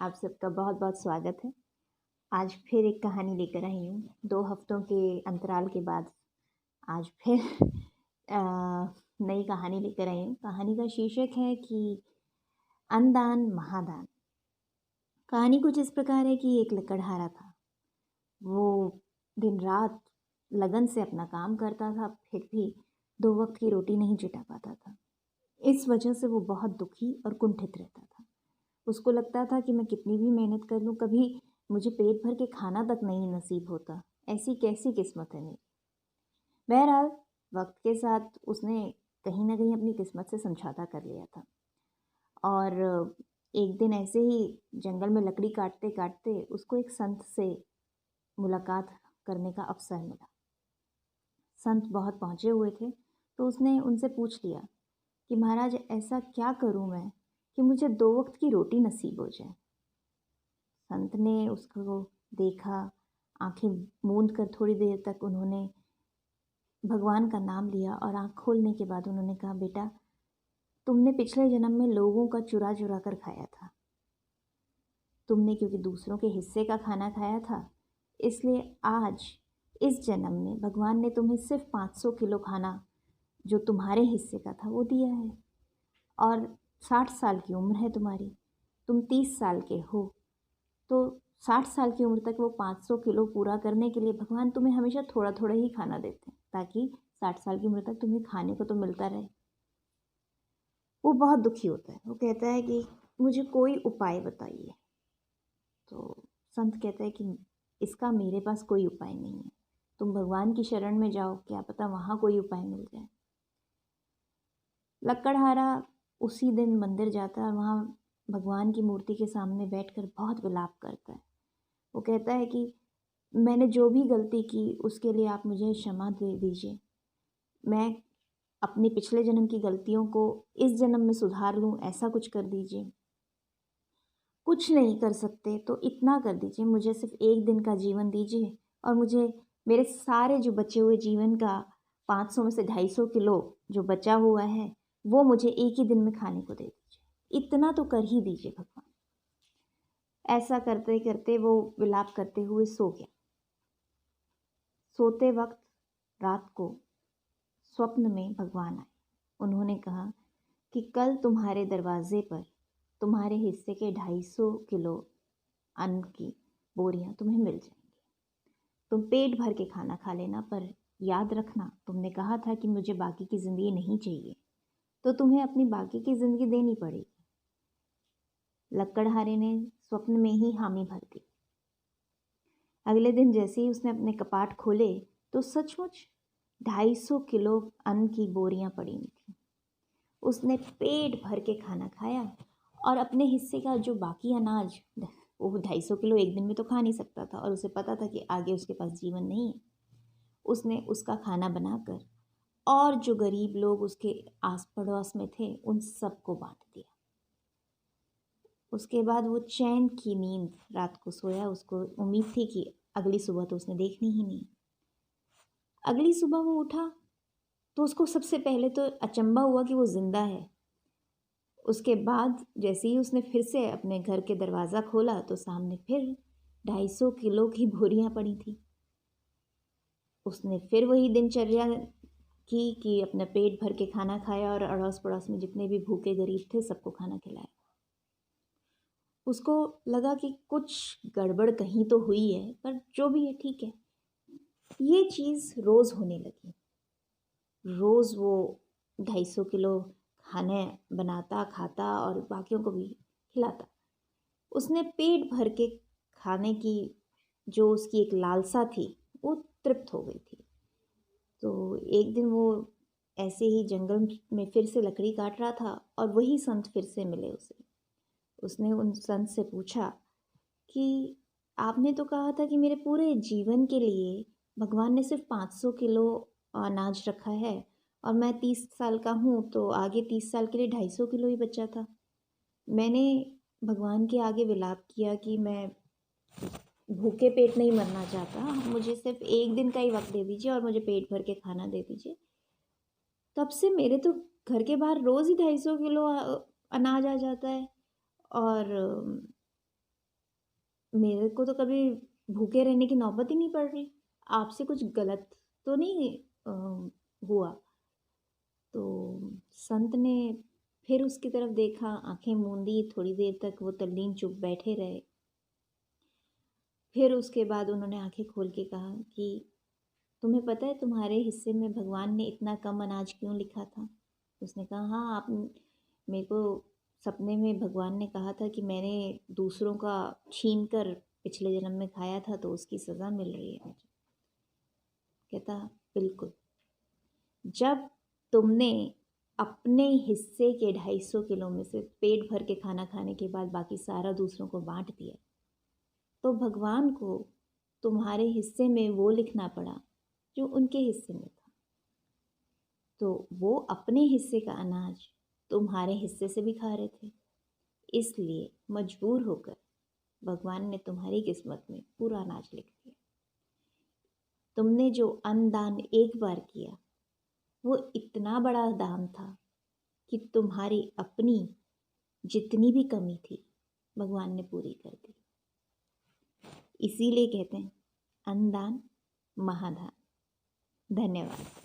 आप सबका बहुत-बहुत स्वागत है। आज फिर एक कहानी लेकर आई हूँ। 2 हफ्तों के अंतराल के बाद आज फिर अ, नई कहानी लेकर आई हूँ। कहानी का शीर्षक है कि अनदान महादान। कहानी कुछ इस प्रकार है कि एक लकड़हारा था। वो दिन-रात लगन से अपना काम करता था, फिर भी 2 वक़्त की रोटी नहीं जुटा पाता था। इस वजह से वो बहुत दुखी और कुंठित रहता था। उसको लगता था कि मैं कितनी भी मेहनत कर लूँ, कभी मुझे पेट भर के खाना तक नहीं नसीब होता। ऐसी कैसी किस्मत है मेरी। बहरहाल वक्त के साथ उसने कहीं न कहीं अपनी किस्मत से समझौता कर लिया था और एक दिन ऐसे ही जंगल में लकड़ी काटते-काटते उसको एक संत से मुलाकात करने का अवसर मिला। संत बहुत पहुँचे हुए थे, तो उसने उनसे पूछ लिया कि महाराज ऐसा क्या करूँ मैं कि मुझे 2 वक़्त की रोटी नसीब हो जाए? संत ने उसको देखा, आँखें मूंद कर थोड़ी देर तक उन्होंने भगवान का नाम लिया और आँख खोलने के बाद उन्होंने कहा, बेटा, तुमने पिछले जन्म में लोगों का चुरा-चुरा कर खाया था। तुमने क्योंकि दूसरों के हिस्से का खाना खाया था, इसलिए आज इस जन्म में भगवान ने तुम्हें सिर्फ़ 500 किलो खाना जो तुम्हारे हिस्से का था, वो दिया है और 60 साल की उम्र है तुम्हारी। तुम 30 साल के हो। तो 60 साल की उम्र तक वो 500 किलो पूरा करने के लिए भगवान तुम्हें हमेशा थोड़ा-थोड़ा ही खाना देते हैं, ताकि 60 साल की उम्र तक तुम्हें खाने को तो मिलता रहे। वो बहुत दुखी होता है। वो कहता है कि मुझे कोई उपाय बताइए। तो संत कहता है कि इसका मेरे पास कोई उपाय नहीं है। तुम भगवान की शरण में जाओ, क्या पता वहाँ कोई उपाय मिल जाए। लकड़हारा उसी दिन मंदिर जाता है और वहाँ भगवान की मूर्ति के सामने बैठकर बहुत विलाप करता है। वो कहता है कि मैंने जो भी गलती की उसके लिए आप मुझे क्षमा दे दीजिए। मैं अपने पिछले जन्म की गलतियों को इस जन्म में सुधार लूँ, ऐसा कुछ कर दीजिए। कुछ नहीं कर सकते तो इतना कर दीजिए, मुझे सिर्फ़ 1 दिन का जीवन दीजिए और मुझे मेरे सारे जो बचे हुए जीवन का 500 में से 250 किलो जो बचा हुआ है, वो मुझे एक ही दिन में खाने को दे दीजिए। इतना तो कर ही दीजिए भगवान। ऐसा करते-करते वो विलाप करते हुए सो गया। सोते वक़्त रात को स्वप्न में भगवान आए। उन्होंने कहा कि कल तुम्हारे दरवाजे पर तुम्हारे हिस्से के 250 किलो अन्न की बोरियां तुम्हें मिल जाएंगी। तुम पेट भर के खाना खा लेना, पर याद रखना तुमने कहा था कि मुझे बाकी की ज़िंदगी नहीं चाहिए, तो तुम्हें अपनी बाकी की ज़िंदगी देनी पड़ेगी। लकड़हारे ने स्वप्न में ही हामी भर दी। अगले दिन जैसे ही उसने अपने कपाट खोले तो सचमुच 250 किलो अन्न की बोरियां पड़ी हुई थी। उसने पेट भर के खाना खाया और अपने हिस्से का जो बाकी अनाज, वो 250 किलो एक दिन में तो खा नहीं सकता था और उसे पता था कि आगे उसके पास जीवन नहीं है। उसने उसका खाना बनाकर और जो गरीब लोग उसके आस पड़ोस में थे उन सबको बांट दिया। उसके बाद वो चैन की नींद रात को सोया। उसको उम्मीद थी कि अगली सुबह तो उसने देखनी ही नहीं। अगली सुबह वो उठा तो उसको सबसे पहले तो अचंभा हुआ कि वो जिंदा है। उसके बाद जैसे ही उसने फिर से अपने घर के दरवाज़ा खोला तो सामने फिर 250 किलो की बोरियां पड़ी थी। उसने फिर वही दिनचर्या की कि अपना पेट भर के खाना खाया और अड़ोस पड़ोस में जितने भी भूखे गरीब थे सबको खाना खिलाया। उसको लगा कि कुछ गड़बड़ कहीं तो हुई है, पर जो भी है ठीक है। ये चीज़ रोज़ होने लगी। रोज़ वो 250 किलो खाने बनाता, खाता और बाकियों को भी खिलाता। उसने पेट भर के खाने की जो उसकी एक लालसा थी, वो तृप्त हो गई थी। तो एक दिन वो ऐसे ही जंगल में फिर से लकड़ी काट रहा था और वही संत फिर से मिले उसे। उसने उन संत से पूछा कि आपने तो कहा था कि मेरे पूरे जीवन के लिए भगवान ने सिर्फ 500 किलो अनाज रखा है और मैं 30 साल का हूँ, तो आगे 30 साल के लिए 250 किलो ही बचा था। मैंने भगवान के आगे विलाप किया कि मैं भूखे पेट नहीं मरना चाहता, मुझे सिर्फ एक दिन का ही वक्त दे दीजिए और मुझे पेट भर के खाना दे दीजिए। तब से मेरे तो घर के बाहर रोज़ ही 250 किलो अनाज आ जाता है और मेरे को तो कभी भूखे रहने की नौबत ही नहीं पड़ रही, आपसे कुछ गलत तो नहीं हुआ। तो संत ने फिर उसकी तरफ देखा, आंखें मूंदी, थोड़ी देर तक वो तल्लीन चुप बैठे रहे। फिर उसके बाद उन्होंने आंखें खोल के कहा कि तुम्हें पता है तुम्हारे हिस्से में भगवान ने इतना कम अनाज क्यों लिखा था? उसने कहा हाँ, आप मेरे को सपने में भगवान ने कहा था कि मैंने दूसरों का छीन कर पिछले जन्म में खाया था तो उसकी सज़ा मिल रही है मुझे। कहता बिल्कुल, जब तुमने अपने हिस्से के 250 किलो में से पेट भर के खाना खाने के बाद बाकी सारा दूसरों को बांट दिया, तो भगवान को तुम्हारे हिस्से में वो लिखना पड़ा जो उनके हिस्से में था। तो वो अपने हिस्से का अनाज तुम्हारे हिस्से से भी खा रहे थे, इसलिए मजबूर होकर भगवान ने तुम्हारी किस्मत में पूरा अनाज लिख दिया। तुमने जो अन्नदान एक बार किया वो इतना बड़ा दान था कि तुम्हारी अपनी जितनी भी कमी थी भगवान ने पूरी कर दी। इसीलिए कहते हैं अन्नदान महादान। धन्यवाद।